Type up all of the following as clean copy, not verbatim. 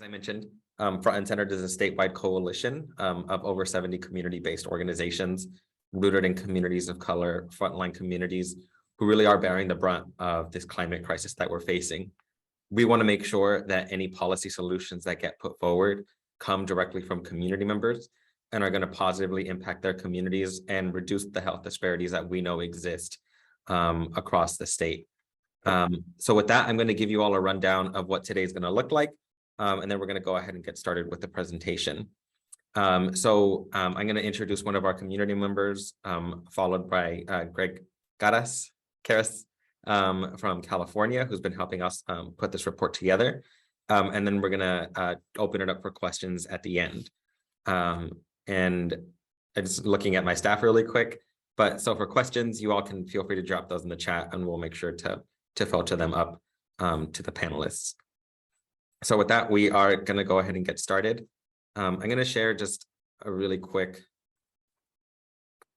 I mentioned, Frontline Centered is a statewide coalition of over 70 community-based organizations rooted in communities of color, frontline communities who really are bearing the brunt of this climate crisis that we're facing. We want to make sure that any policy solutions that get put forward come directly from community members and are going to positively impact their communities and reduce the health disparities that we know exist across the state. So with that, I'm going to give you all a rundown of what today is going to look like, and then we're going to go ahead and get started with the presentation. I'm going to introduce one of our community members, followed by Greg Caras from California, who's been helping us put this report together. And then we're going to open it up for questions at the end. And I'm just looking at my staff really quick. But so for questions, you all can feel free to drop those in the chat, and we'll make sure to filter them up to the panelists. So with that, we are going to go ahead and get started. I'm going to share just a really quick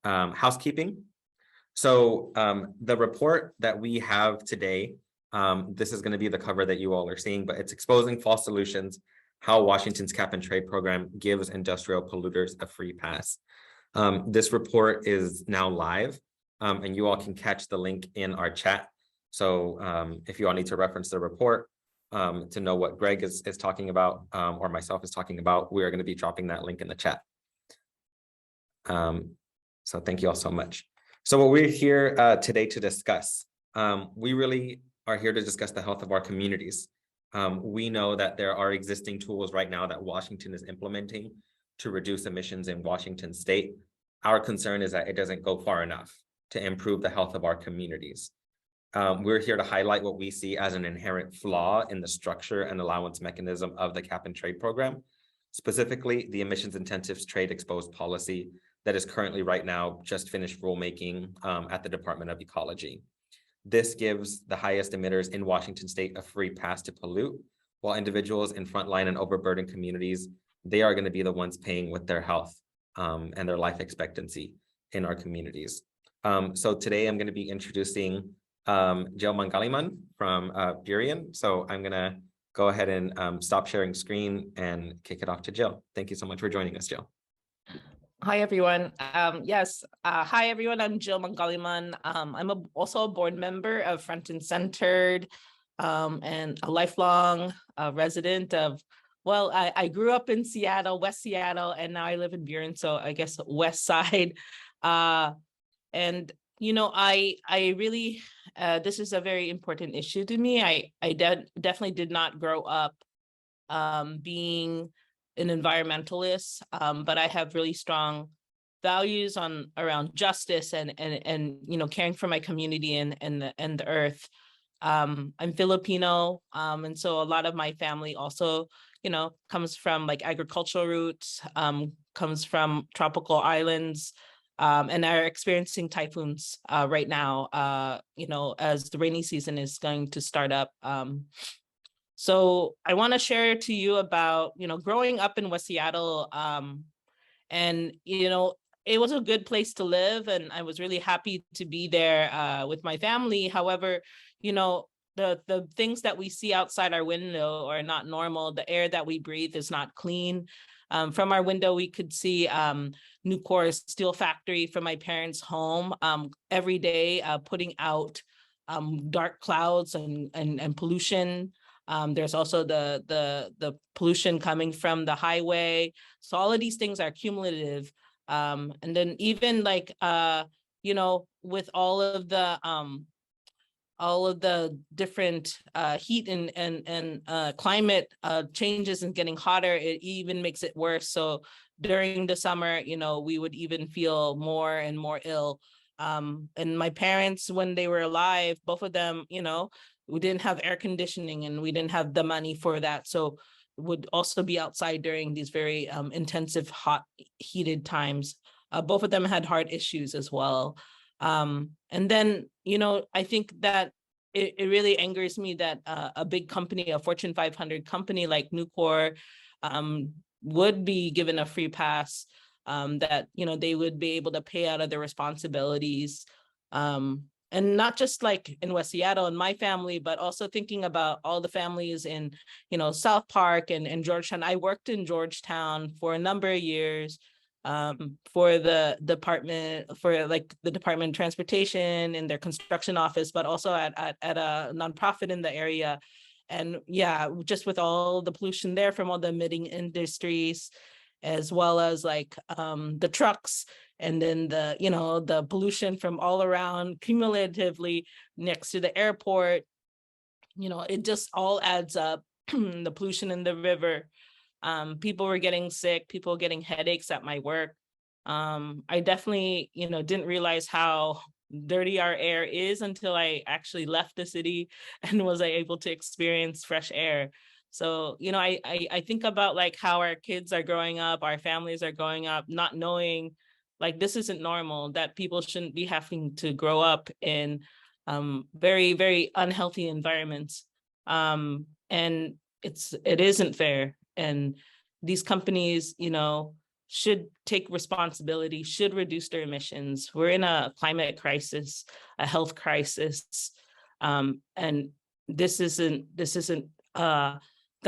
housekeeping. So the report that we have today, this is going to be the cover that you all are seeing, but it's exposing false solutions, how Washington's cap and trade program gives industrial polluters a free pass. This report is now live, and you all can catch the link in our chat. So if you all need to reference the report to know what Greg is talking about or myself is talking about, we are going to be dropping that link in the chat. So thank you all so much. So what we're here today to discuss, we really are here to discuss the health of our communities. We know that there are existing tools right now that Washington is implementing to reduce emissions in Washington state. Our concern is that it doesn't go far enough to improve the health of our communities. We're here to highlight what we see as an inherent flaw in the structure and allowance mechanism of the cap and trade program, specifically the emissions incentives trade exposed policy that is currently right now just finished rulemaking at the Department of Ecology. This gives the highest emitters in Washington state a free pass to pollute, while individuals in frontline and overburdened communities, they are going to be the ones paying with their health and their life expectancy in our communities. So today I'm going to be introducing Jill Mangaliman from Burien. So I'm going to go ahead and stop sharing screen and kick it off to Jill. Thank you so much for joining us, Jill. Hi, everyone. Hi, everyone. I'm Jill Mangaliman. I'm also a board member of Frontline Centered and a lifelong resident of, well, I grew up in Seattle, West Seattle, and now I live in Burien, so I guess West Side. And, you know, I really, this is a very important issue to me. I definitely did not grow up being an environmentalist, but I have really strong values around justice and you know, caring for my community and the earth. I'm Filipino, and so a lot of my family also, you know, comes from like agricultural roots, comes from tropical islands, and are experiencing typhoons right now, you know, as the rainy season is going to start up. So I want to share to you about, you know, growing up in West Seattle, and, you know, it was a good place to live, and I was really happy to be there with my family. However, you know, the things that we see outside our window are not normal. The air that we breathe is not clean. From our window, we could see Nucor's steel factory from my parents' home every day, putting out dark clouds and pollution. There's also the pollution coming from the highway. So all of these things are cumulative. And then even like, you know, with all of the different heat and climate changes and getting hotter, it even makes it worse. So during the summer, you know, we would even feel more and more ill. And my parents, when they were alive, both of them, you know, we didn't have air conditioning and we didn't have the money for that. So would also be outside during these very intensive, hot, heated times. Both of them had heart issues as well. And then, you know, I think that it really angers me that a big company, a Fortune 500 company like Nucor, would be given a free pass, that, you know, they would be able to pay out of their responsibilities. and not just like in West Seattle and my family, but also thinking about all the families in, South Park and Georgetown. I worked in Georgetown for a number of years, for the department of transportation in their construction office, but also at a nonprofit in the area. And yeah, just with all the pollution there from all the emitting industries, as well as like the trucks, and then the pollution from all around cumulatively next to the airport, it just all adds up. The pollution in the river, people were getting sick, people getting headaches at my work. I definitely, didn't realize how dirty our air is until I actually left the city and was able to experience fresh air. So, I think about like how our kids are growing up, our families are growing up, not knowing like this isn't normal, that people shouldn't be having to grow up in very, very unhealthy environments. And it isn't fair. And these companies, should take responsibility, should reduce their emissions. We're in a climate crisis, a health crisis. And this isn't the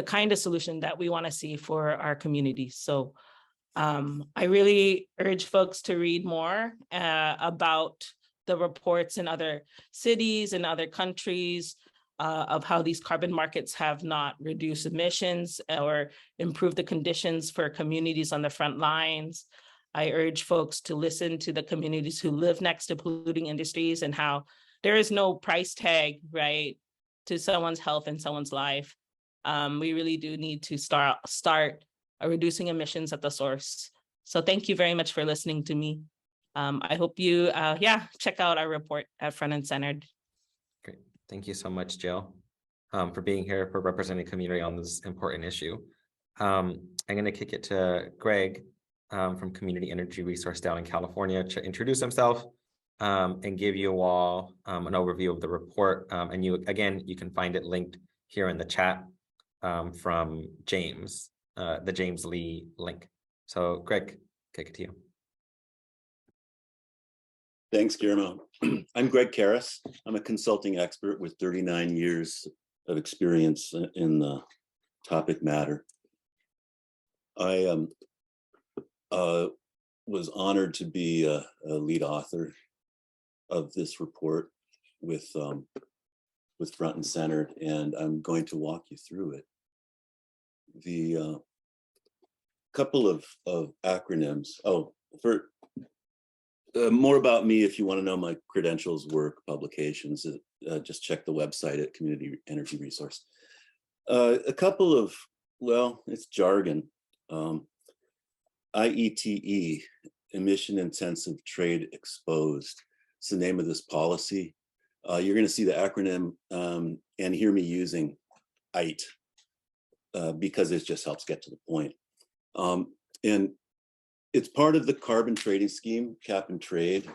kind of solution that we want to see for our communities. So I really urge folks to read more about the reports in other cities and other countries of how these carbon markets have not reduced emissions or improved the conditions for communities on the front lines. I urge folks to listen to the communities who live next to polluting industries and how there is no price tag, right, to someone's health and someone's life. We really do need to start reducing emissions at the source. So thank you very much for listening to me. I hope you, check out our report at Front and Centered. Great. Thank you so much, Jill, for being here, for representing the community on this important issue. I'm going to kick it to Greg from Community Energy Resource down in California to introduce himself and give you all an overview of the report. And you can find it linked here in the chat from James, the James Lee link. So Greg, kick it to you. Thanks, Guillermo. I'm Greg Karras. I'm a consulting expert with 39 years of experience in the topic matter. I was honored to be a lead author of this report with Front and Centered, and I'm going to walk you through it. The couple of acronyms. Oh, for more about me, if you want to know my credentials, work, publications, just check the website at Community Energy Resource. A couple of, well, it's jargon. IETE, Emission Intensive Trade Exposed. It's the name of this policy. You're going to see the acronym and hear me using ITE because it just helps get to the point. And it's part of the carbon trading scheme, cap and trade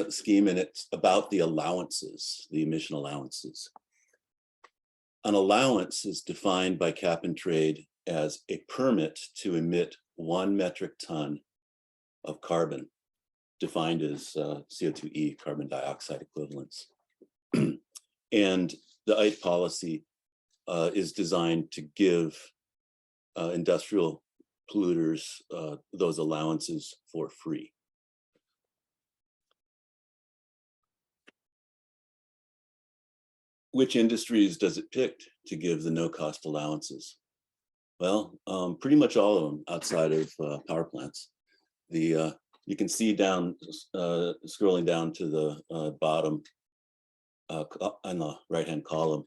scheme, and it's about the allowances, the emission allowances. An allowance is defined by cap and trade as a permit to emit 1 metric ton of carbon, defined as CO2e, carbon dioxide equivalents. And the ITE policy is designed to give industrial polluters those allowances for free. Which industries does it pick to give the no-cost allowances? Well, pretty much all of them outside of power plants. You can see down, scrolling down to the bottom on the right-hand column,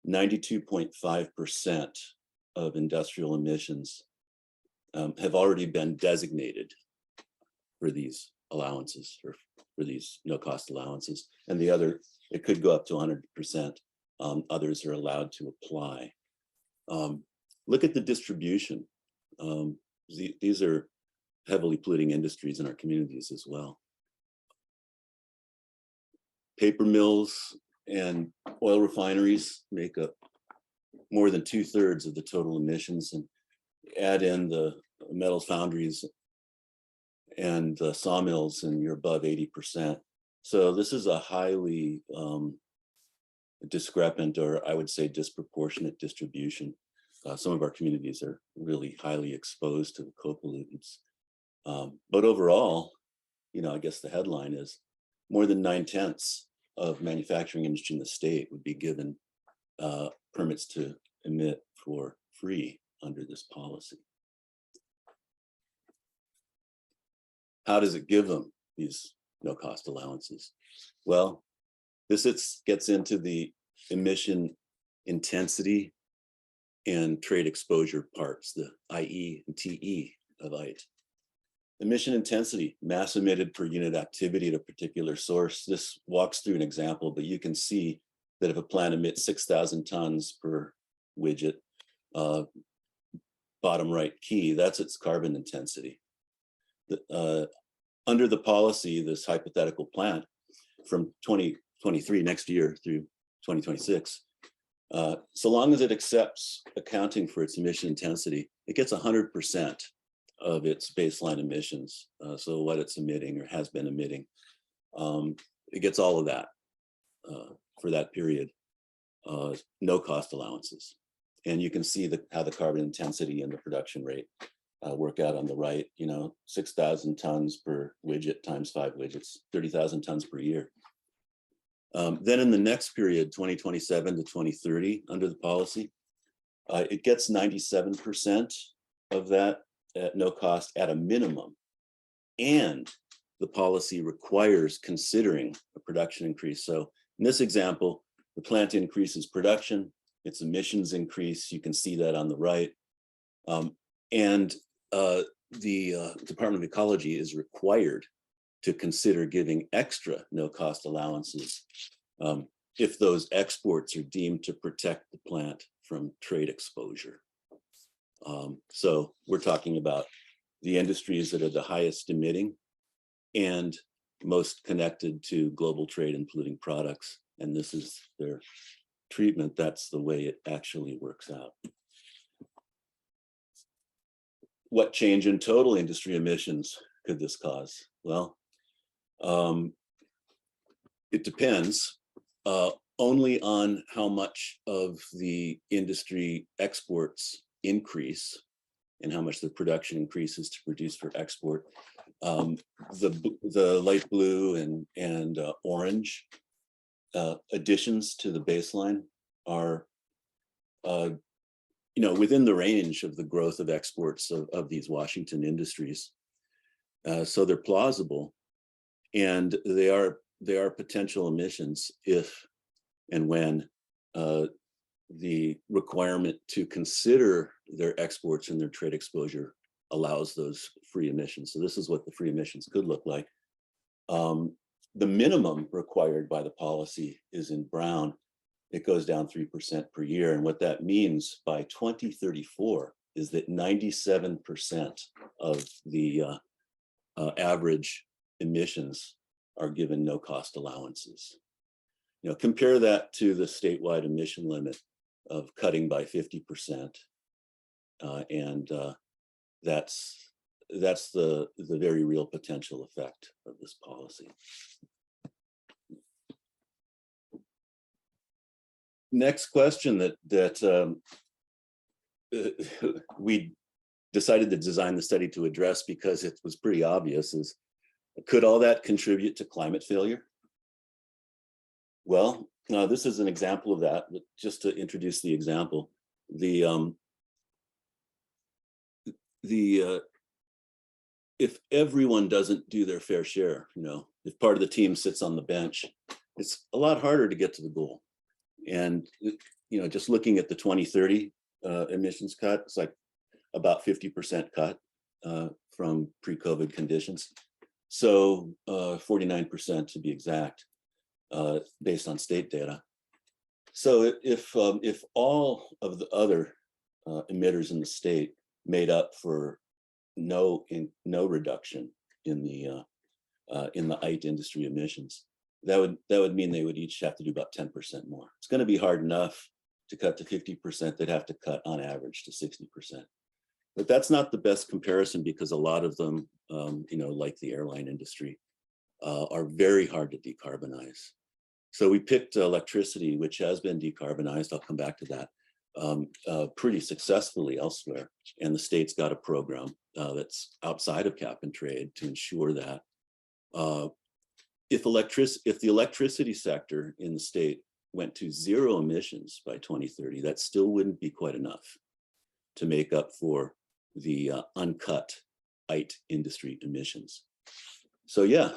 92.5% of industrial emissions have already been designated for these allowances, or for these no-cost allowances. And the other, it could go up to 100%. Others are allowed to apply. Look at the distribution. These are heavily polluting industries in our communities as well. Paper mills and oil refineries make up more than 2/3 of the total emissions, and add in the metals foundries and the sawmills, and you're above 80%. So this is a highly discrepant, or I would say disproportionate distribution. Some of our communities are really highly exposed to the co-pollutants. But overall, I guess the headline is more than 9/10 of manufacturing industry in the state would be given permits to emit for free under this policy. How does it give them these no-cost allowances? Well, this gets into the emission intensity and trade exposure parts, the IE and TE of ITE. Emission intensity, mass emitted per unit activity at a particular source. This walks through an example, but you can see that if a plant emits 6,000 tons per widget, bottom right key, that's its carbon intensity. Under the policy, this hypothetical plant from 2023, next year, through 2026, so long as it accepts accounting for its emission intensity, it gets 100% of its baseline emissions. So what it's emitting or has been emitting, it gets all of that for that period, no cost allowances. And you can see how the carbon intensity and the production rate work out on the right, 6,000 tons per widget times 5 widgets, 30,000 tons per year. Then in the next period, 2027 to 2030, under the policy, it gets 97% of that at no cost at a minimum. And the policy requires considering a production increase. So in this example, the plant increases production, its emissions increase. You can see that on the right. And the Department of Ecology is required to consider giving extra no-cost allowances if those exports are deemed to protect the plant from trade exposure. So we're talking about the industries that are the highest emitting and most connected to global trade and polluting products. And this is their treatment. That's the way it actually works out. What change in total industry emissions could this cause? Well, it depends only on how much of the industry exports increase and how much the production increases to produce for export. The light blue and orange additions to the baseline are within the range of the growth of exports of these Washington industries. So they're plausible, and they are potential emissions if and when the requirement to consider their exports and their trade exposure allows those free emissions. So this is what the free emissions could look like. The minimum required by the policy is in brown. It goes down 3% per year. And what that means by 2034 is that 97% of the average emissions are given no cost allowances. Compare that to the statewide emission limit of cutting by 50%. And that's the very real potential effect of this policy. Next question that we decided to design the study to address, because it was pretty obvious, is could all that contribute to climate failure? Well, this is an example of that, but just to introduce the example, if everyone doesn't do their fair share, if part of the team sits on the bench, it's a lot harder to get to the goal. And just looking at the 2030 emissions cut, it's like about 50% cut from pre-COVID conditions. So 49% to be exact, based on state data. So if all of the other emitters in the state made up for no reduction in the ITE industry emissions, that would mean they would each have to do about 10% more. It's going to be hard enough to cut to 50%. They'd have to cut on average to 60%. But that's not the best comparison, because a lot of them, like the airline industry, are very hard to decarbonize. So we picked electricity, which has been decarbonized. I'll come back to that pretty successfully elsewhere. And the state's got a program that's outside of cap and trade to ensure that if the electricity sector in the state went to zero emissions by 2030, that still wouldn't be quite enough to make up for the uncut ITE industry emissions. So yeah,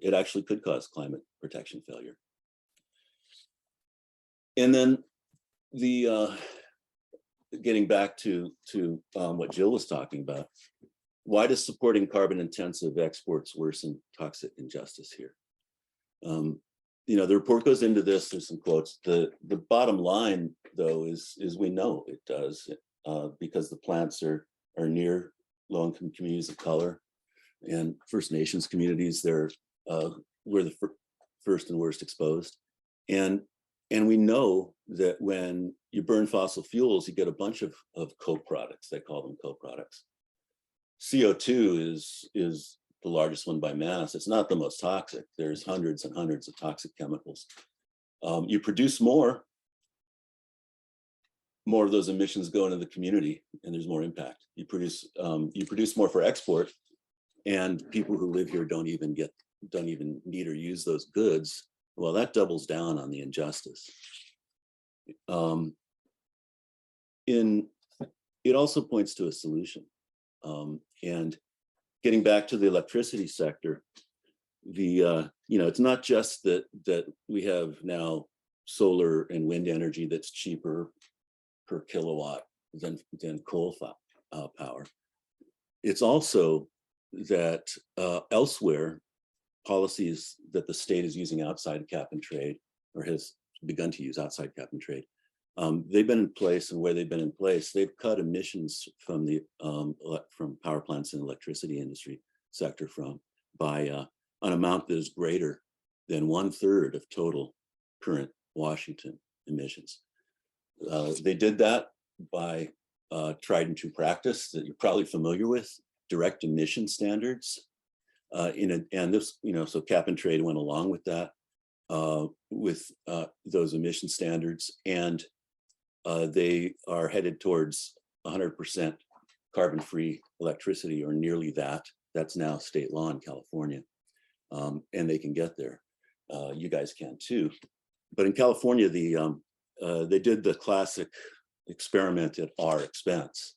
it actually could cause climate protection failure. And then the getting back to what Jill was talking about, why does supporting carbon intensive exports worsen toxic injustice here? You know, the report goes into this, there's some quotes. The bottom line though is we know it does because the plants are near low-income communities of color and First Nations communities. They're we're the first and worst exposed. And we know that when you burn fossil fuels, you get a bunch of co-products. They call them co-products. CO2 is the largest one by mass. It's not the most toxic. There's hundreds and hundreds of toxic chemicals. You produce more of those emissions go into the community, and there's more impact. You produce more for export, and people who live here don't even need or use those goods. Well, that doubles down on the injustice. It also points to a solution. And getting back to the electricity sector, it's not just that we have now solar and wind energy that's cheaper per kilowatt than coal power. It's also that elsewhere, policies that the state is using outside cap and trade, or has begun to use outside cap and trade, they've been in place, and where they've been in place, they've cut emissions from power plants and electricity industry sector by an amount that is greater than 1/3 of total current Washington emissions. They did that by tried and true practice that you're probably familiar with, direct emission standards. And this, so cap and trade went along with that, with those emission standards, and they are headed towards 100% carbon-free electricity, or nearly that. That's now state law in California, and they can get there. You guys can too. But in California, they did the classic experiment at our expense.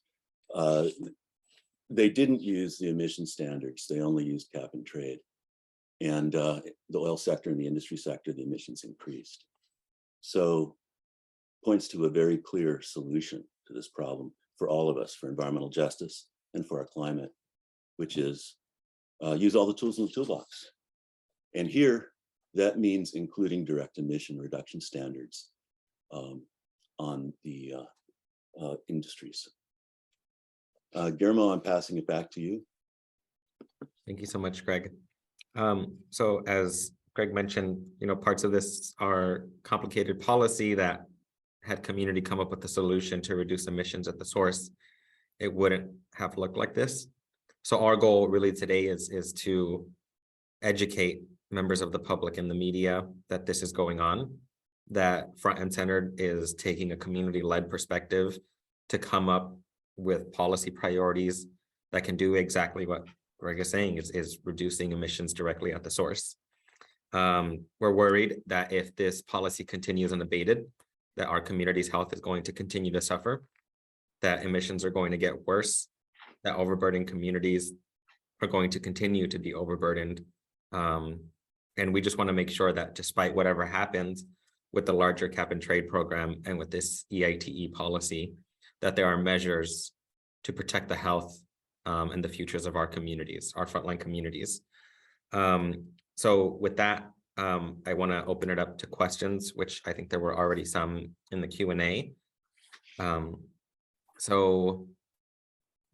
They didn't use the emission standards. They only used cap and trade. And the oil sector and the industry sector, the emissions increased. So points to a very clear solution to this problem for all of us, for environmental justice and for our climate, which is use all the tools in the toolbox. And here, that means including direct emission reduction standards on the industries. Guillermo, I'm passing it back to you. Thank you so much, Greg. So as Greg mentioned, parts of this are complicated policy that had community come up with a solution to reduce emissions at the source, it wouldn't have looked like this. So our goal really today is to educate members of the public and the media that this is going on, that Front and Centered is taking a community-led perspective to come up with policy priorities that can do exactly what Greg is saying, is reducing emissions directly at the source. We're worried that if this policy continues unabated, that our community's health is going to continue to suffer, that emissions are going to get worse, that overburdened communities are going to continue to be overburdened. And we just want to make sure that despite whatever happens with the larger cap and trade program and with this EITE policy, that there are measures to protect the health and the futures of our communities, our frontline communities. So with that, I want to open it up to questions, which I think there were already some in the Q&A. So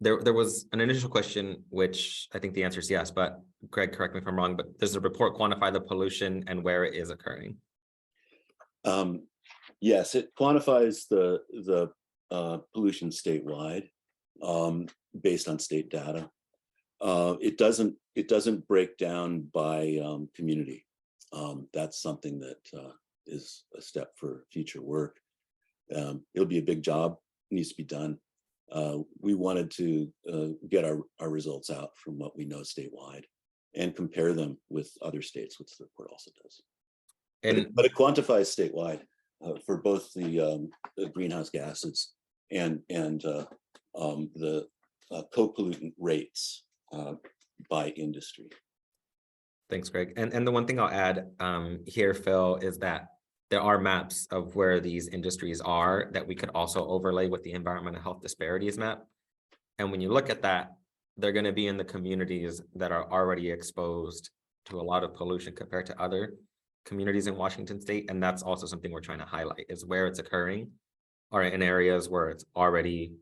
there was an initial question, which I think the answer is yes, but Greg, correct me if I'm wrong, but does the report quantify the pollution and where it is occurring? Yes, it quantifies the pollution statewide based on state data. It doesn't break down by community. That's something that is a step for future work. It'll be a big job, needs to be done. We wanted to get our results out from what we know statewide and compare them with other states, which the report also does. But it quantifies statewide for both the greenhouse gases and the co-pollutant rates by industry. Thanks, Greg. And the one thing I'll add here, Phil, is that there are maps of where these industries are that we could also overlay with the environmental health disparities map. And when you look at that, they're going to be in the communities that are already exposed to a lot of pollution compared to other communities in Washington state. And that's also something we're trying to highlight, is where it's occurring or in areas where it's already,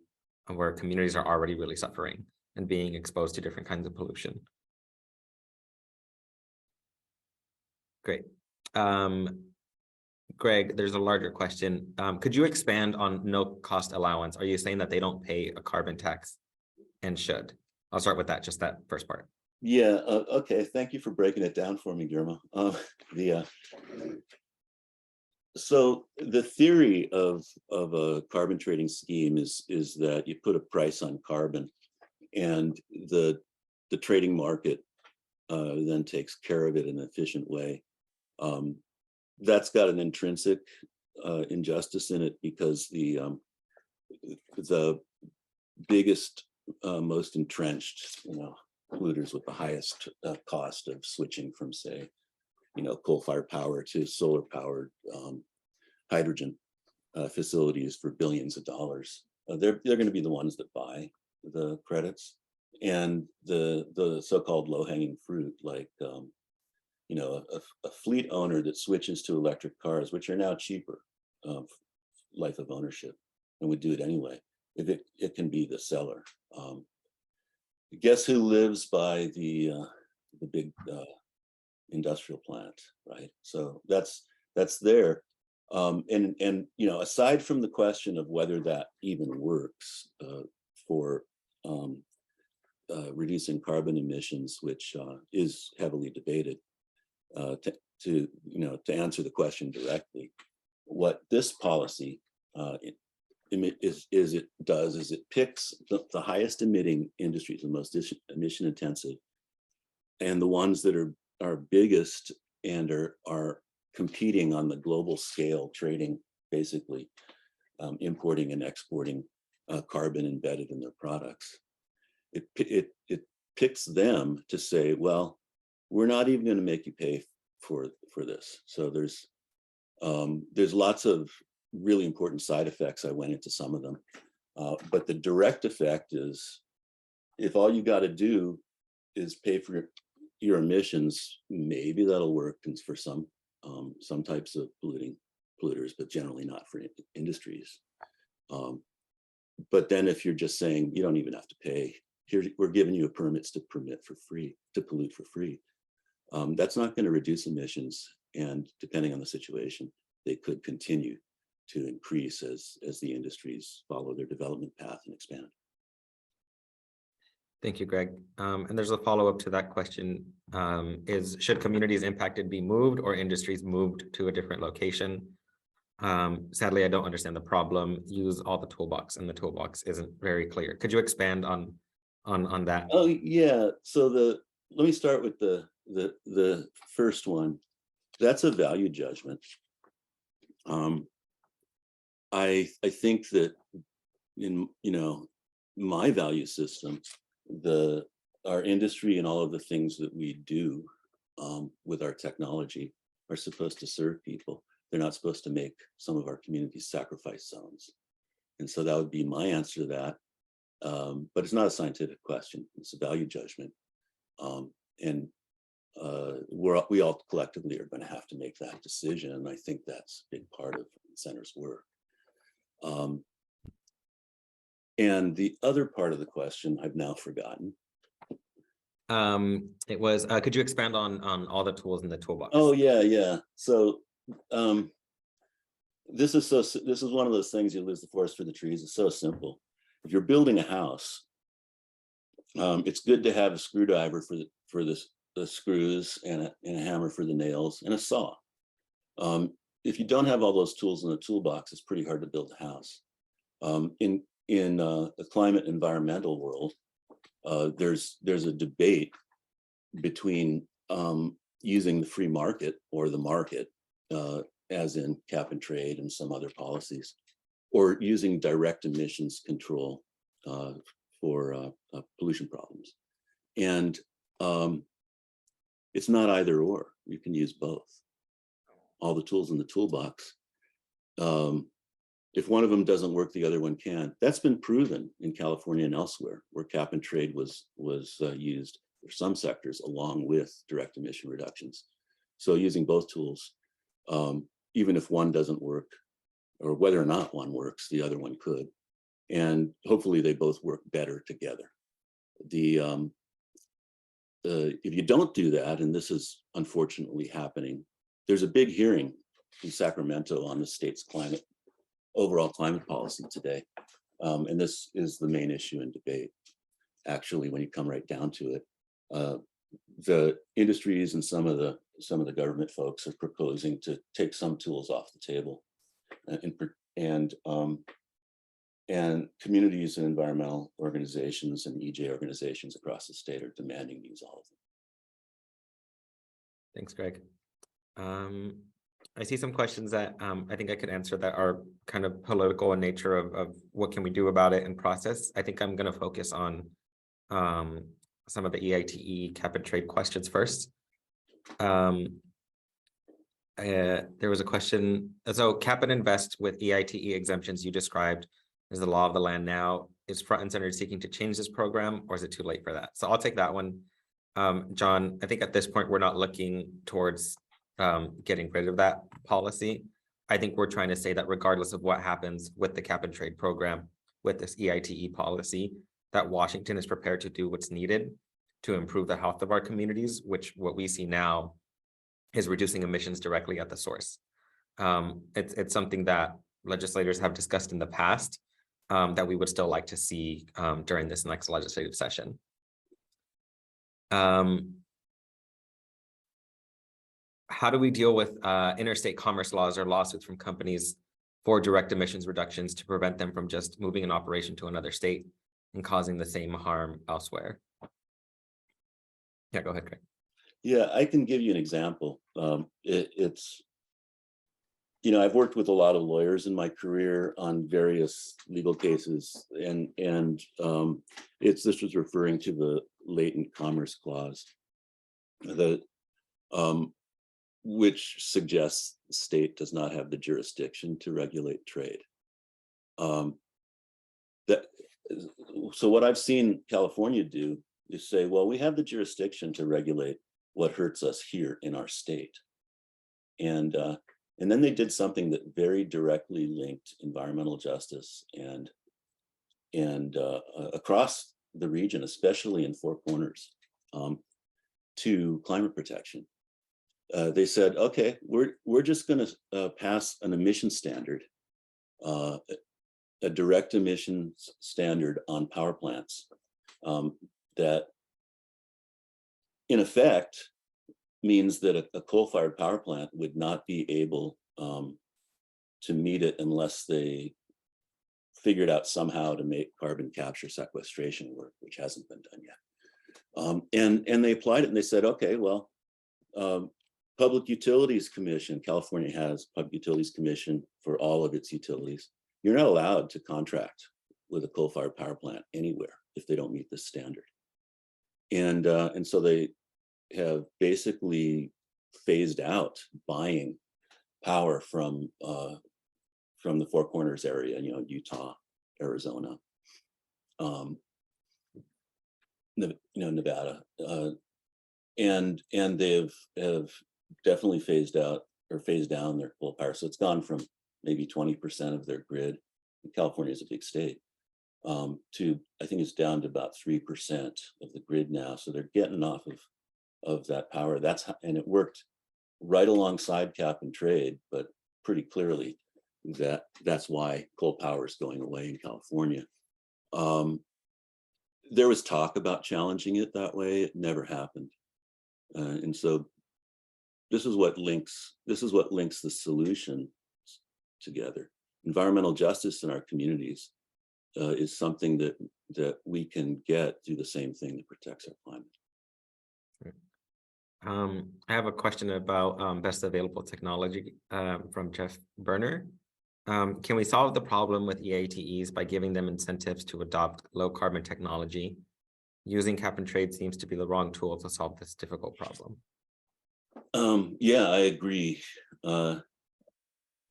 where communities are already really suffering and being exposed to different kinds of pollution. Great. Greg, there's a larger question. Could you expand on no cost allowance? Are you saying that they don't pay a carbon tax and should? I'll start with that, just that first part. Yeah, okay. Thank you for breaking it down for me, Girma. So the theory of a carbon trading scheme is that you put a price on carbon and the trading market then takes care of it in an efficient way. That's got an intrinsic injustice in it because the biggest, most entrenched, polluters with the highest cost of switching from, say, coal-fired power to solar-powered hydrogen facilities for billions of dollars. They're going to be the ones that buy the credits, and the so-called low-hanging fruit, like a fleet owner that switches to electric cars, which are now cheaper, life of ownership, and would do it anyway. If it can be the seller. Guess who lives by the big industrial plant, right? So that's there. And aside from the question of whether that even works for reducing carbon emissions, which is heavily debated, to answer the question directly, what this policy it picks the highest emitting industries, the most emission intensive, and the ones that are biggest and are competing on the global scale, trading, basically importing and exporting carbon embedded in their products. It picks them to say, well, we're not even going to make you pay for this. So there's lots of really important side effects. I went into some of them, but the direct effect is, if all you got to do is pay for your emissions, maybe that'll work for some types of polluters, but generally not for industries. But then if you're just saying you don't even have to pay, here we're giving you permits to pollute for free, that's not going to reduce emissions, and depending on the situation, they could continue to increase as the industries follow their development path and expand. Thank you, Greg. And there's a follow-up to that question. Should communities impacted be moved or industries moved to a different location? Sadly, I don't understand the problem. Use all the toolbox, and the toolbox isn't very clear. Could you expand on that? Oh yeah. So let me start with the first one. That's a value judgment. I think that in my value system, our industry and all of the things that we do with our technology are supposed to serve people. They're not supposed to make some of our communities sacrifice zones. And so that would be my answer to that. But it's not a scientific question. It's a value judgment. And we all collectively are going to have to make that decision. And I think that's a big part of the center's work. And the other part of the question, I've now forgotten. It was, could you expand on all the tools in the toolbox? Oh yeah. So this is one of those things, you lose the forest for the trees. It's so simple. If you're building a house, It's good to have a screwdriver the screws and a hammer for the nails and a saw. If you don't have all those tools in the toolbox, it's pretty hard to build a house. In the climate environmental world, there's a debate between using the free market or the market, as in cap and trade and some other policies, or using direct emissions control for pollution problems. And it's not either or, you can use both. All the tools in the toolbox. If one of them doesn't work, the other one can. That's been proven in California and elsewhere, where cap and trade was used for some sectors along with direct emission reductions. So using both tools, even if one doesn't work, or whether or not one works, the other one could. And hopefully they both work better together. If you don't do that, and this is unfortunately happening, there's a big hearing in Sacramento on the state's overall climate policy today. And this is the main issue in debate, actually, when you come right down to it. The industries and some of the government folks are proposing to take some tools off the table, and communities and environmental organizations and EJ organizations across the state are demanding these, all of them. Thanks, Greg. I see some questions that I think I could answer that are kind of political in nature of what can we do about it and process. I think I'm going to focus on some of the EITE cap and trade questions first. There was a question. So cap and invest with EITE exemptions you described is the law of the land now. Is Front and Center seeking to change this program, or is it too late for that? So I'll take that one. John, I think at this point, we're not looking towards getting rid of that policy. I think we're trying to say that regardless of what happens with the cap and trade program, with this EITE policy, that Washington is prepared to do what's needed to improve the health of our communities, which what we see now is reducing emissions directly at the source. It's something that legislators have discussed in the past that we would still like to see during this next legislative session. How do we deal with interstate commerce laws or lawsuits from companies for direct emissions reductions to prevent them from just moving an operation to another state and causing the same harm elsewhere? Yeah, go ahead, Greg. Yeah, I can give you an example. I've worked with a lot of lawyers in my career on various legal cases, and this was referring to the latent commerce clause, which suggests the state does not have the jurisdiction to regulate trade. So what I've seen California do is say, well, we have the jurisdiction to regulate what hurts us here in our state. And then they did something that very directly linked environmental justice and across the region, especially in Four Corners, to climate protection. They said, okay, we're just going to pass an emission standard, a direct emissions standard on power plants that in effect means that a coal-fired power plant would not be able to meet it unless they figured out somehow to make carbon capture sequestration work, which hasn't been done yet. And they applied it and they said, okay, well, Public Utilities Commission, California has Public Utilities Commission for all of its utilities. You're not allowed to contract with a coal-fired power plant anywhere if they don't meet this standard. And so they have basically phased out buying power from the Four Corners area, Utah, Arizona, Nevada, and they have definitely phased down their coal power. So it's gone from maybe 20% of their grid. California is a big state. To I think it's down to about 3% of the grid now. So they're getting off of that power. And it worked right alongside cap and trade, but pretty clearly that's why coal power is going away in California. there was talk about challenging it that way. It never happened. And so this is what links the solution together. Environmental justice in our communities is something that we can get through the same thing that protects our climate. I have a question about best available technology from Jeff Berner. Can we solve the problem with EATEs by giving them incentives to adopt low carbon technology? Using cap and trade seems to be the wrong tool to solve this difficult problem. Yeah, I agree. And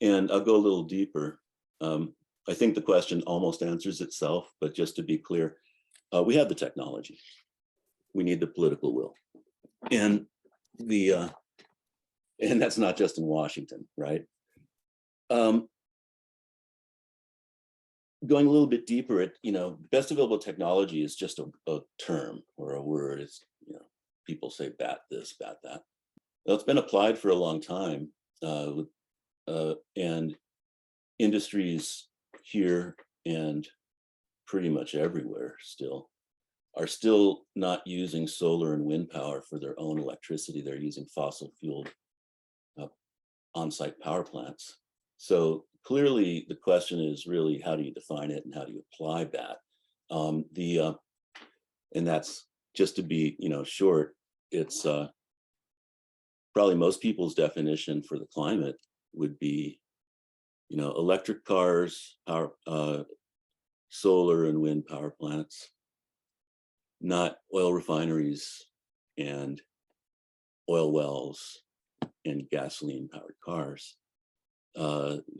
I'll go a little deeper. I think the question almost answers itself, but just to be clear, we have the technology. We need the political will. And that's not just in Washington, right? Going a little bit deeper, best available technology is just a term or a word. It's, people say bat this, bat that. Well, it's been applied for a long time, and industries here and pretty much everywhere are still not using solar and wind power for their own electricity. They're using fossil fueled on-site power plants. So clearly the question is really, how do you define it and how do you apply that? And that's just to be, short, it's probably most people's definition for the climate would be, electric cars, solar and wind power plants, not oil refineries and oil wells and gasoline powered cars.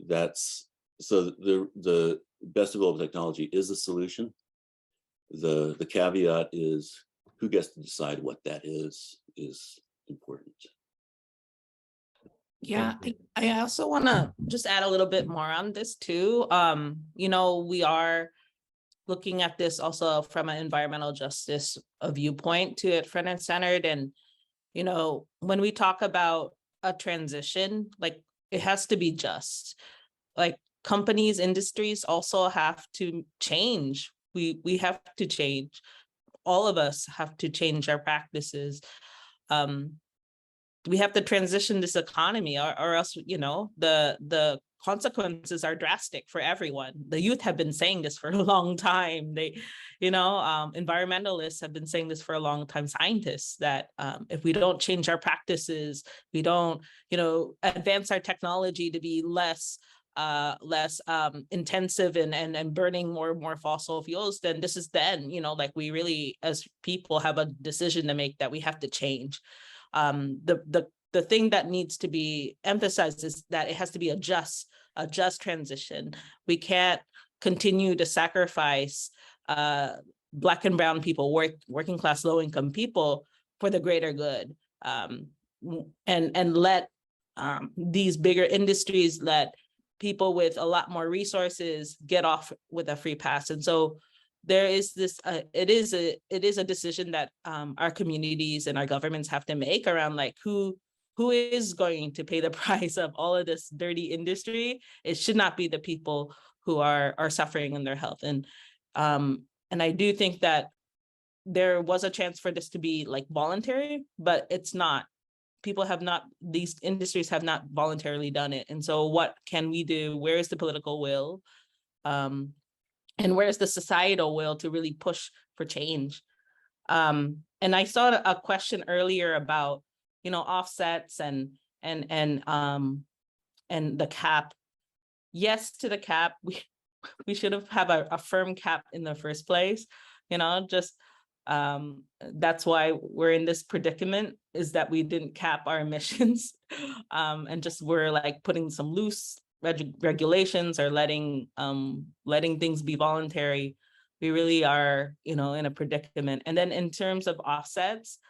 That's so the best available technology is a solution. The caveat is who gets to decide what that is important. Yeah, I also want to just add a little bit more on this too. We are looking at this also from an environmental justice viewpoint to it front and centered. And, when we talk about a transition, like it has to be just. Like companies, industries also have to change. We have to change. All of us have to change our practices. We have to transition this economy or else, the consequences are drastic for everyone. The youth have been saying this for a long time. Environmentalists have been saying this for a long time. Scientists that if we don't change our practices, we don't, advance our technology to be less intensive and burning more and more fossil fuels, then we really as people have a decision to make that we have to change. The thing that needs to be emphasized is that it has to be a just transition. We can't continue to sacrifice Black and brown people, working class, low income people for the greater good, and let these bigger industries, let people with a lot more resources get off with a free pass. And so there is this, it is a decision that our communities and our governments have to make around like who is going to pay the price of all of this dirty industry. It should not be the people who are suffering in their health. And I do think that there was a chance for this to be like voluntary, but it's not. These industries have not voluntarily done it. And so what can we do? Where is the political will? And where's the societal will to really push for change? And I saw a question earlier about, offsets and the cap. Yes to the cap. We should have a firm cap in the first place. That's why we're in this predicament, is that we didn't cap our emissions, and just we're like putting some loose regulations or letting things be voluntary. We really are, in a predicament. And then in terms of offsets,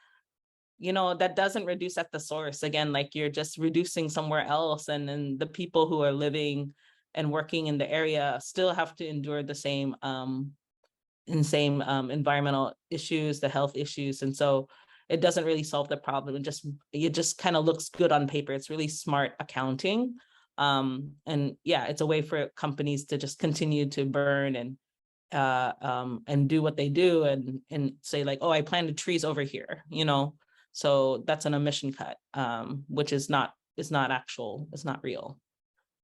that doesn't reduce at the source. Again, like you're just reducing somewhere else, and then the people who are living and working in the area still have to endure the same environmental issues, the health issues. And so it doesn't really solve the problem. It just kind of looks good on paper. It's really smart accounting. And yeah, it's a way for companies to just continue to burn and do what they do and say like, oh, I planted trees over here, you know, so that's an emission cut, which is not actual, it's not real.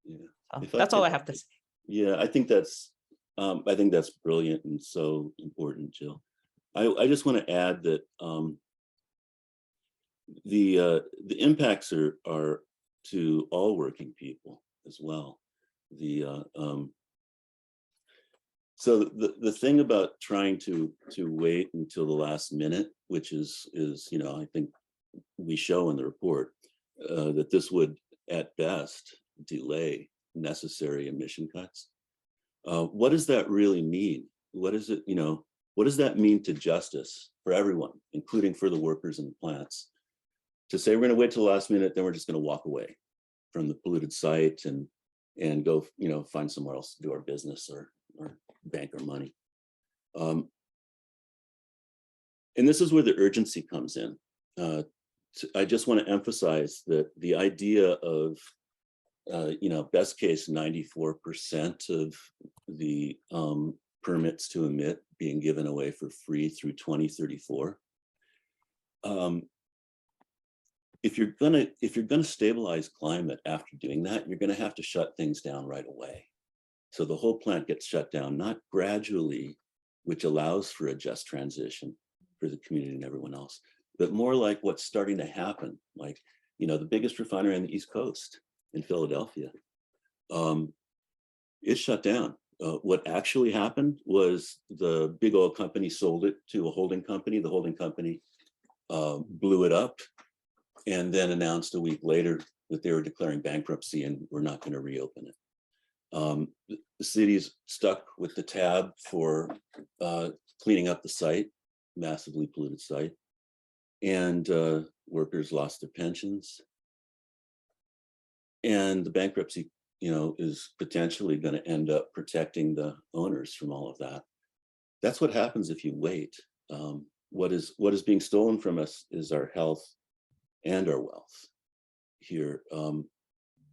Yeah. So If I that's all could- I have to say. Yeah, I think that's brilliant and so important, Jill. I just want to add that the impacts are to all working people as well. So the thing about trying to wait until the last minute, which is you know, I think we show in the report that this would at best delay necessary emission cuts. What does that really mean? What is it, you know, what does that mean to justice for everyone, including for the workers in the plants? To say we're going to wait till the last minute, then we're just going to walk away from the polluted site and go, you know, find somewhere else to do our business or bank our money. And this is where the urgency comes in. I just want to emphasize that the idea of you know, best case 94% of the permits to emit being given away for free through 2034. If you're gonna stabilize climate after doing that, you're gonna have to shut things down right away. So the whole plant gets shut down, not gradually, which allows for a just transition for the community and everyone else, but more like what's starting to happen. Like, you know, the biggest refinery on the East Coast in Philadelphia, it's shut down. What actually happened was the big oil company sold it to a holding company. The holding company blew it up and then announced a week later that they were declaring bankruptcy and were not going to reopen it. The city's stuck with the tab for cleaning up the site, massively polluted site, and workers lost their pensions. And the bankruptcy, you know, is potentially going to end up protecting the owners from all of that. That's what happens if you wait. What is being stolen from us is our health and our wealth here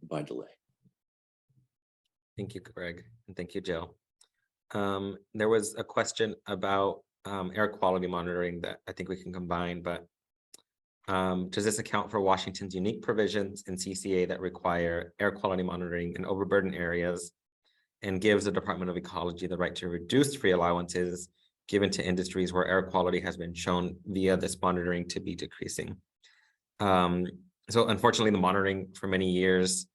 by delay. Thank you, Greg, and thank you, Jill. There was a question about air quality monitoring that I think we can combine, but does this account for Washington's unique provisions in CCA that require air quality monitoring in overburden areas and gives the Department of Ecology the right to reduce free allowances given to industries where air quality has been shown via this monitoring to be decreasing? So unfortunately, the monitoring for many years,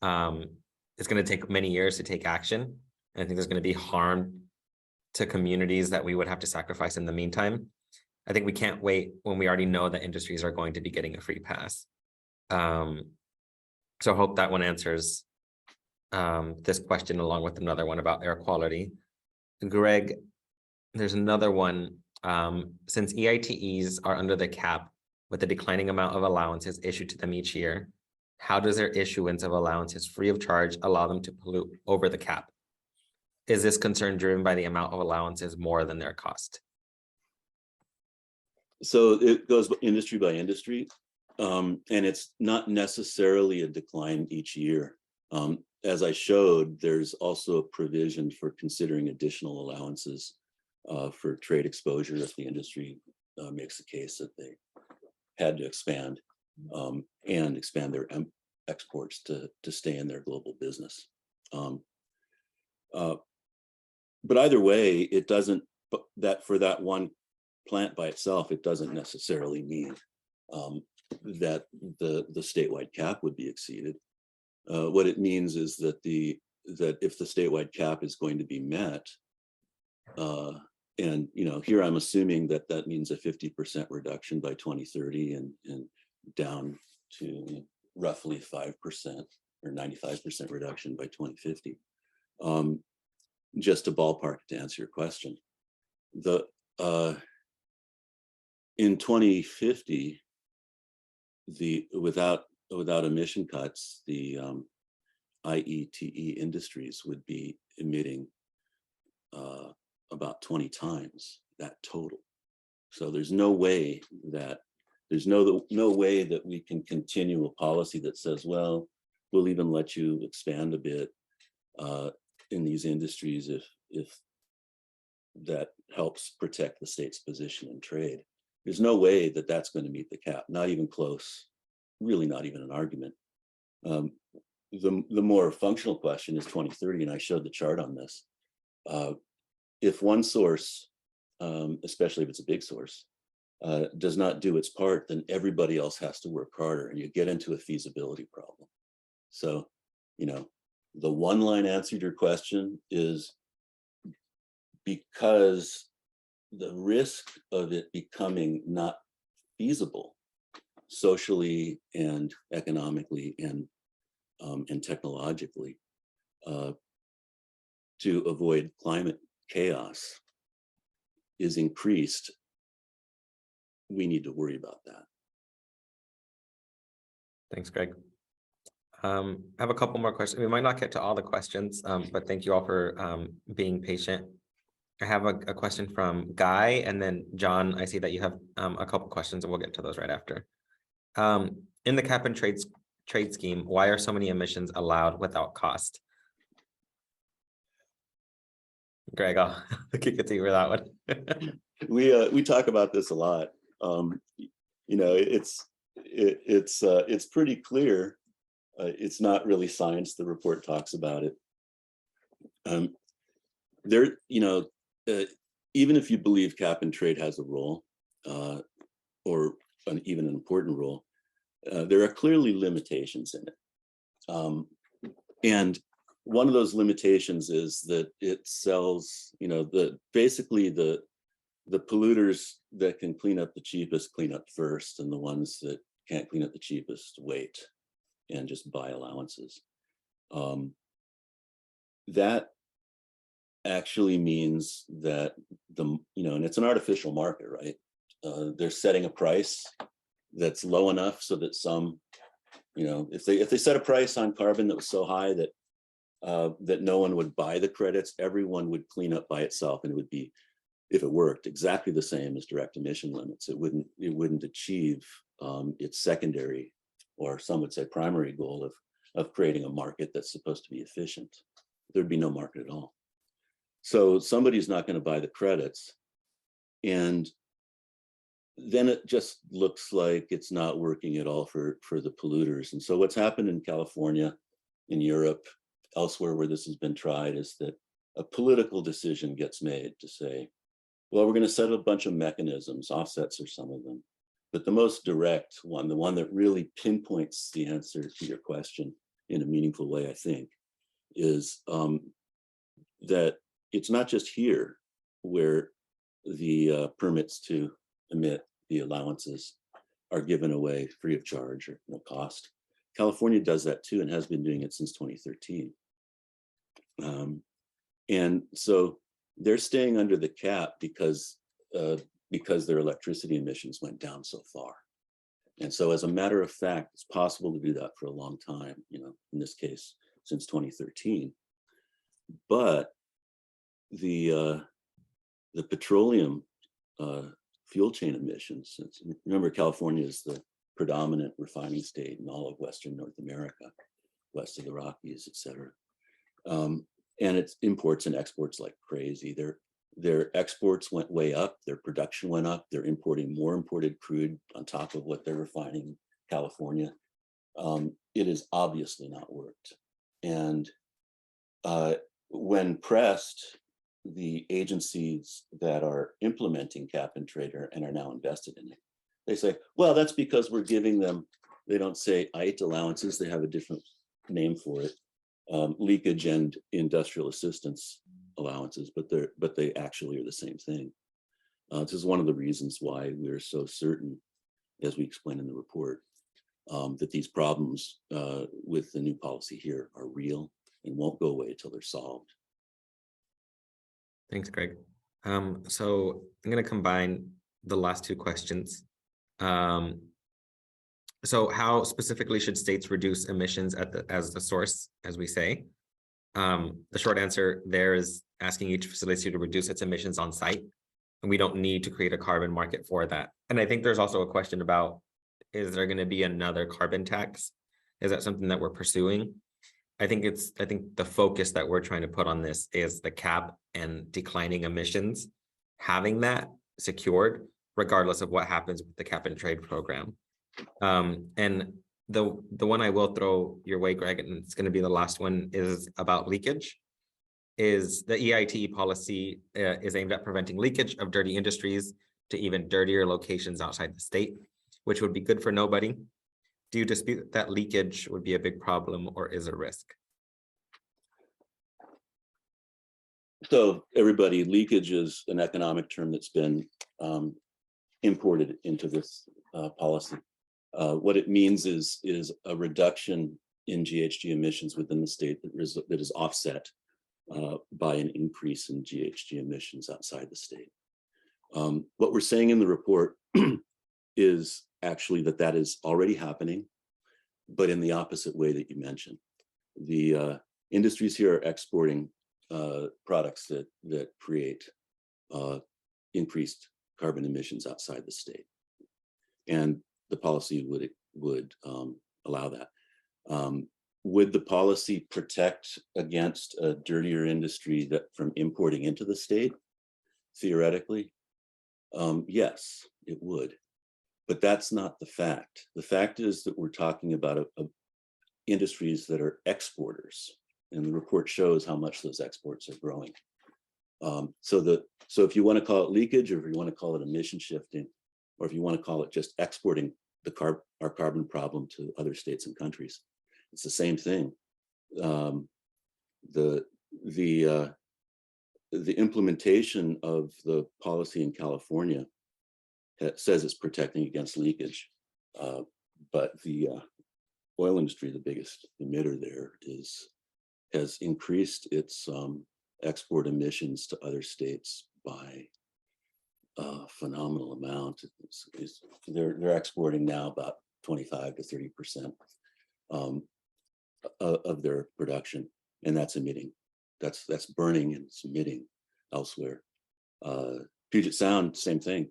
it's going to take many years to take action. And I think there's going to be harm to communities that we would have to sacrifice in the meantime. I think we can't wait when we already know that industries are going to be getting a free pass. So I hope that one answers this question along with another one about air quality. Greg, there's another one. Since EITEs are under the cap with a declining amount of allowances issued to them each year, how does their issuance of allowances free of charge allow them to pollute over the cap? Is this concern driven by the amount of allowances more than their cost? So it goes industry by industry, and it's not necessarily a decline each year. As I showed, there's also a provision for considering additional allowances for trade exposure if the industry makes the case that they had to expand and expand their exports to stay in their global business. But either way, it doesn't, that for that one plant by itself, it doesn't necessarily mean that the statewide cap would be exceeded. What it means is that if the statewide cap is going to be met, and you know, here I'm assuming that that means a 50% reduction by 2030 and down to roughly 5% or 95% reduction by 2050. Just a ballpark to answer your question. In 2050, without emission cuts, the IETE industries would be emitting about 20 times that total. So there's no way that we can continue a policy that says, well, we'll even let you expand a bit in these industries if that helps protect the state's position in trade. There's no way that that's going to meet the cap, not even close, really not even an argument. The more functional question is 2030, and I showed the chart on this. If one source, especially if it's a big source, does not do its part, then everybody else has to work harder, and you get into a feasibility problem. So, you know, the one line answer to your question is because the risk of it becoming not feasible socially and economically and technologically to avoid climate chaos is increased, we need to worry about that. Thanks, Greg. I have a couple more questions. We might not get to all the questions, but thank you all for being patient. I have a question from Guy, and then John, I see that you have a couple questions, and we'll get to those right after. In the cap and trade scheme, why are so many emissions allowed without cost? Greg, I'll kick it to you for that one. We talk about this a lot. You know, it's pretty clear. It's not really science. The report talks about it. You know, even if you believe cap and trade has a role, or even an important role, there are clearly limitations in it. And one of those limitations is that it sells, you know, basically the polluters that can clean up the cheapest clean up first, and the ones that can't clean up the cheapest wait and just buy allowances. That actually means that you know, and it's an artificial market, right? They're setting a price that's low enough so that some, you know, if they set a price on carbon that was so high that that no one would buy the credits, everyone would clean up by itself, and it would be, if it worked, exactly the same as direct emission limits. It wouldn't achieve its secondary, or some would say primary, goal of creating a market that's supposed to be efficient. There'd be no market at all. So somebody's not going to buy the credits, and then it just looks like it's not working at all for the polluters. And so what's happened in California, in Europe, elsewhere where this has been tried, is that a political decision gets made to say, well, we're going to set a bunch of mechanisms, offsets are some of them, but the most direct one, the one that really pinpoints the answer to your question in a meaningful way, I think, is that it's not just here where the permits to emit, the allowances, are given away free of charge or no cost. California does that too, and has been doing it since 2013. And so they're staying under the cap because their electricity emissions went down so far. And so as a matter of fact, it's possible to do that for a long time, you know, in this case, since 2013. But the petroleum fuel chain emissions, remember, California is the predominant refining state in all of Western North America, west of the Rockies, et cetera. And it's imports and exports like crazy. Their exports went way up, their production went up, they're importing more imported crude on top of what they're refining in California. It has obviously not worked. And when pressed, the agencies that are implementing cap and trade and are now invested in it, they say, well, that's because we're giving them, they don't say ITE allowances, they have a different name for it, leakage and industrial assistance allowances, but they actually are the same thing. This is one of the reasons why we're so certain, as we explain in the report, that these problems with the new policy here are real and won't go away until they're solved. Thanks, Greg. So I'm going to combine the last two questions. So how specifically should states reduce emissions as the source, as we say? The short answer there is asking each facility to reduce its emissions on site. And we don't need to create a carbon market for that. And I think there's also a question about, is there going to be another carbon tax? Is that something that we're pursuing? I think the focus that we're trying to put on this is the cap and declining emissions, having that secured regardless of what happens with the cap and trade program. And the one I will throw your way, Greg, and it's going to be the last one, is about leakage. Is the EITE policy is aimed at preventing leakage of dirty industries to even dirtier locations outside the state, which would be good for nobody. Do you dispute that leakage would be a big problem or is a risk? So everybody, leakage is an economic term that's been imported into this policy. What it means is a reduction in GHG emissions within the state that is offset by an increase in GHG emissions outside the state. What we're saying in the report is actually that is already happening, but in the opposite way that you mentioned. The industries here are exporting products that create increased carbon emissions outside the state, and the policy would allow that. Would the policy protect against a dirtier industry from importing into the state? Theoretically, yes, it would. But that's not the fact. The fact is that we're talking about industries that are exporters, and the report shows how much those exports are growing. So if you want to call it leakage, or if you want to call it emission shifting, or if you want to call it just exporting our carbon problem to other states and countries, it's the same thing. The implementation of the policy in California says it's protecting against leakage, but the oil industry, the biggest emitter there, has increased its export emissions to other states by a phenomenal amount. They're exporting now about 25 to 30% of their production, and that's emitting. That's burning and it's emitting elsewhere. Puget Sound, same thing.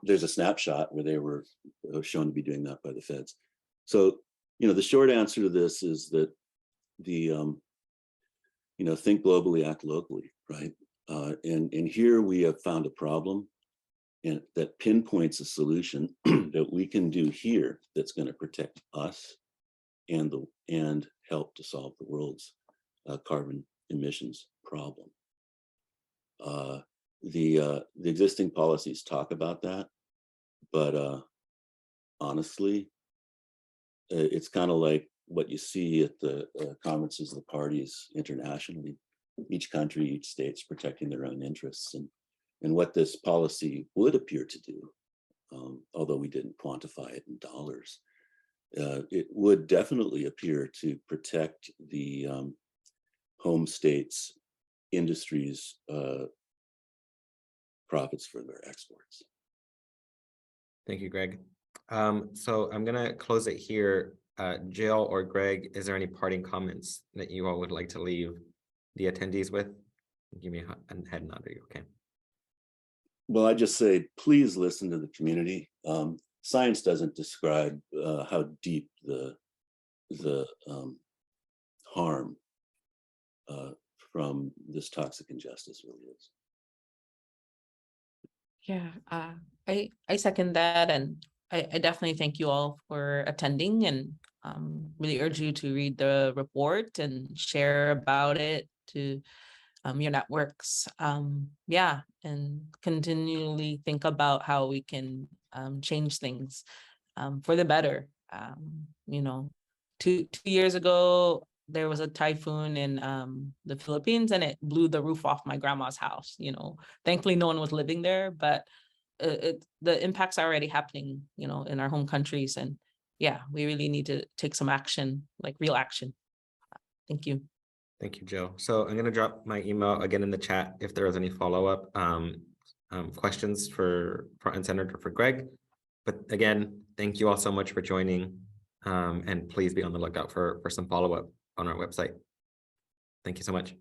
There's a snapshot where they were shown to be doing that by the feds. So, the short answer to this is that think globally, act locally, right? And here we have found a problem and that pinpoints a solution that we can do here that's going to protect us and help to solve the world's carbon emissions problem. The existing policies talk about that, but honestly, it's kind of like what you see at the conferences of the parties internationally. Each country, each state's protecting their own interests, and what this policy would appear to do, although we didn't quantify it in dollars, it would definitely appear to protect the home states' industries' profits for their exports. Thank you, Greg. So I'm going to close it here. Jill or Greg, is there any parting comments that you all would like to leave the attendees with? Give me a head nod. Are you okay? Well, I just say, please listen to the community. Science doesn't describe how deep the harm from this toxic injustice really is. Yeah, I second that, and I definitely thank you all for attending, and really urge you to read the report and share about it to your networks. Yeah, and continually think about how we can change things for the better. 2 years ago, there was a typhoon in the Philippines, and it blew the roof off my grandma's house. Thankfully no one was living there, but the impacts are already happening, in our home countries. And yeah, we really need to take some action, like real action. Thank you. Thank you, Jill. So I'm going to drop my email again in the chat if there is any follow-up questions for Front and Center or for Greg. But again, thank you all so much for joining, and please be on the lookout for some follow-up on our website. Thank you so much.